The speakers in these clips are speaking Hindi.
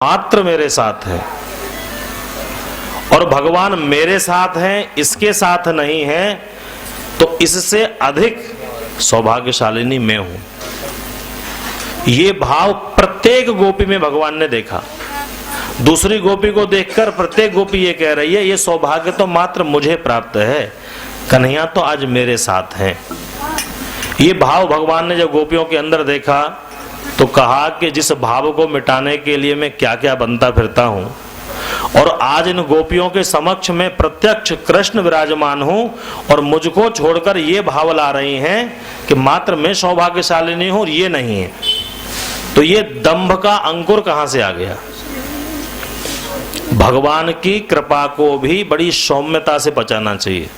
मात्र मेरे साथ है और भगवान मेरे साथ हैं, इसके साथ नहीं है, तो इससे अधिक सौभाग्यशालिनी मैं हूं। ये भाव प्रत्येक गोपी में भगवान ने देखा। दूसरी गोपी को देखकर प्रत्येक गोपी ये कह रही है, ये सौभाग्य तो मात्र मुझे प्राप्त है, कन्हैया तो आज मेरे साथ हैं। ये भाव भगवान ने जब गोपियों के अंदर देखा तो कहा कि जिस भाव को मिटाने के लिए मैं क्या क्या बनता फिरता हूं, और आज इन गोपियों के समक्ष में प्रत्यक्ष कृष्ण विराजमान हूं और मुझको छोड़कर ये भाव ला रही हैं कि मात्र मैं सौभाग्यशालिनी हूं और ये नहीं है, तो ये दंभ का अंकुर कहां से आ गया? भगवान की कृपा को भी बड़ी सौम्यता से बचाना चाहिए।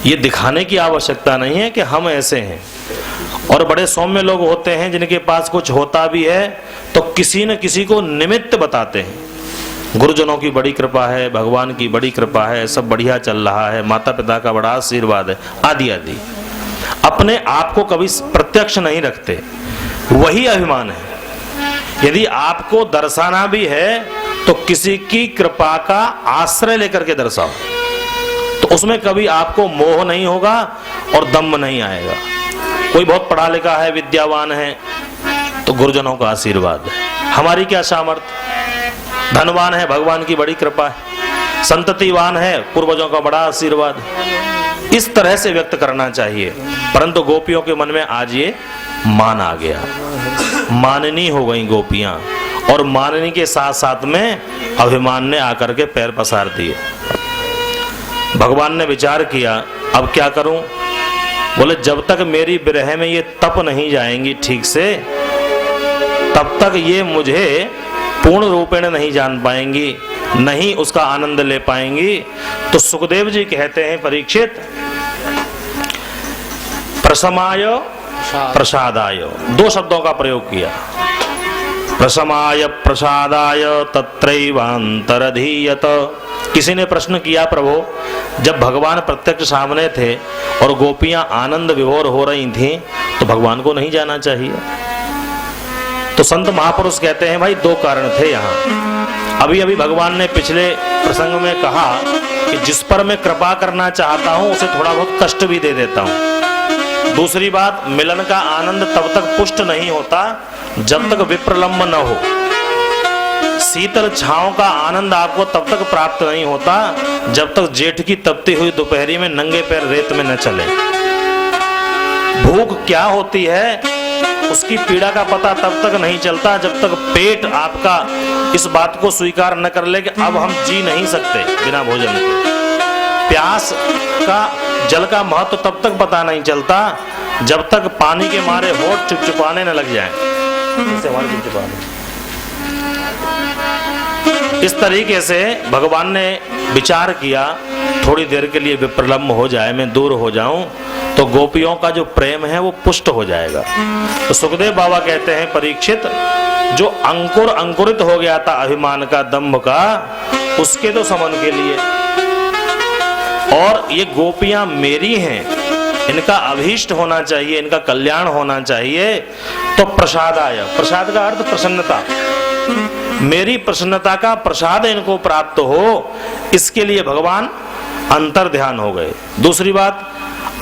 ये दिखाने की आवश्यकता नहीं है कि हम ऐसे हैं। और बड़े सौम्य लोग होते हैं जिनके पास कुछ होता भी है तो किसी न किसी को निमित्त बताते हैं। गुरुजनों की बड़ी कृपा है, भगवान की बड़ी कृपा है, सब बढ़िया चल रहा है, माता पिता का बड़ा आशीर्वाद है, आदि आदि। अपने आप को कभी प्रत्यक्ष नहीं रखते, वही अभिमान है। यदि आपको दर्शाना भी है तो किसी की कृपा का आश्रय लेकर के दर्शाओ, तो उसमें कभी आपको मोह नहीं होगा और दम्भ नहीं आएगा। कोई बहुत पढ़ा लिखा है, विद्यावान है, तो गुरुजनों का आशीर्वाद है, हमारी क्या सामर्थ्य। धनवान है, भगवान की बड़ी कृपा है। संततिवान है, पूर्वजों का बड़ा आशीर्वाद है। इस तरह से व्यक्त करना चाहिए। परंतु गोपियों के मन में आज ये मान आ गया, माननी हो गई गोपियां, और माननी के साथ साथ में अभिमान ने आकर के पैर पसार दिए। भगवान ने विचार किया, अब क्या करूं? बोले जब तक मेरी विरह में ये तप नहीं जाएंगी ठीक से, तब तक ये मुझे पूर्ण रूपेण नहीं जान पाएंगी, नहीं उसका आनंद ले पाएंगी। तो सुखदेव जी कहते हैं, परीक्षित, प्रसमाय प्रसादाय, दो शब्दों का प्रयोग किया। प्रसमाय प्रसादाय तत्रैवांतरधीयत। किसी ने प्रश्न किया, प्रभु जब भगवान प्रत्यक्ष सामने थे और गोपियां आनंद विभोर हो रही थीं, तो भगवान को नहीं जाना चाहिए? तो संत महापुरुष कहते हैं, भाई दो कारण थे यहाँ। अभी अभी भगवान ने पिछले प्रसंग में कहा कि जिस पर मैं कृपा करना चाहता हूं उसे थोड़ा बहुत कष्ट भी दे देता हूं। दूसरी बात, मिलन का आनंद तब तक पुष्ट नहीं होता जब तक विप्रलंब न हो। शीतल छांव का आनंद आपको तब तक प्राप्त नहीं होता जब तक जेठ की तपती हुई दोपहरी में नंगे पैर रेत में न चले। भूख क्या होती है उसकी पीड़ा का पता तब तक नहीं चलता जब तक पेट आपका इस बात को स्वीकार न कर ले कि अब हम जी नहीं सकते बिना भोजन के। प्यास का, जल का महत्व तब तक पता नहीं चलता जब तक पानी के मारे होठ चिपचिपाने न लग जाए। इस तरीके से भगवान ने विचार किया, थोड़ी देर के लिए विप्रलंब हो जाए, मैं दूर हो जाऊं, तो गोपियों का जो प्रेम है वो पुष्ट हो जाएगा। तो सुखदेव बाबा कहते हैं, परीक्षित, जो अंकुर अंकुरित हो गया था अभिमान का, दंभ का, उसके तो समन के लिए, और ये गोपियां मेरी हैं, इनका अभीष्ट होना चाहिए, इनका कल्याण होना चाहिए, तो प्रसादाय, प्रसाद का अर्थ प्रसन्नता, मेरी प्रसन्नता का प्रसाद इनको प्राप्त हो, इसके लिए भगवान अंतर ध्यान हो गए। दूसरी बात,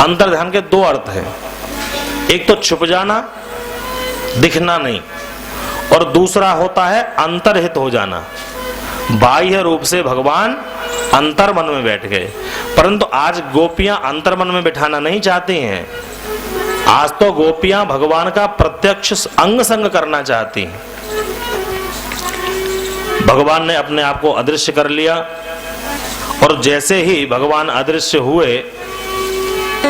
अंतर ध्यान के दो अर्थ हैं, एक तो छुप जाना, दिखना नहीं, और दूसरा होता है अंतर्हित हो जाना। बाह्य रूप से भगवान अंतर मन में बैठ गए, परंतु आज गोपियां अंतर मन में बिठाना नहीं चाहती हैं। आज तो गोपियां भगवान का प्रत्यक्ष अंग संग करना चाहती हैं। भगवान ने अपने आप को अदृश्य कर लिया, और जैसे ही भगवान अदृश्य हुए,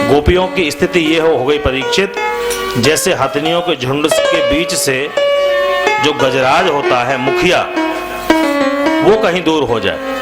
गोपियों की स्थिति ये हो गई, परीक्षित, जैसे हथनियों के झुंड के बीच से जो गजराज होता है, मुखिया, वो कहीं दूर हो जाए।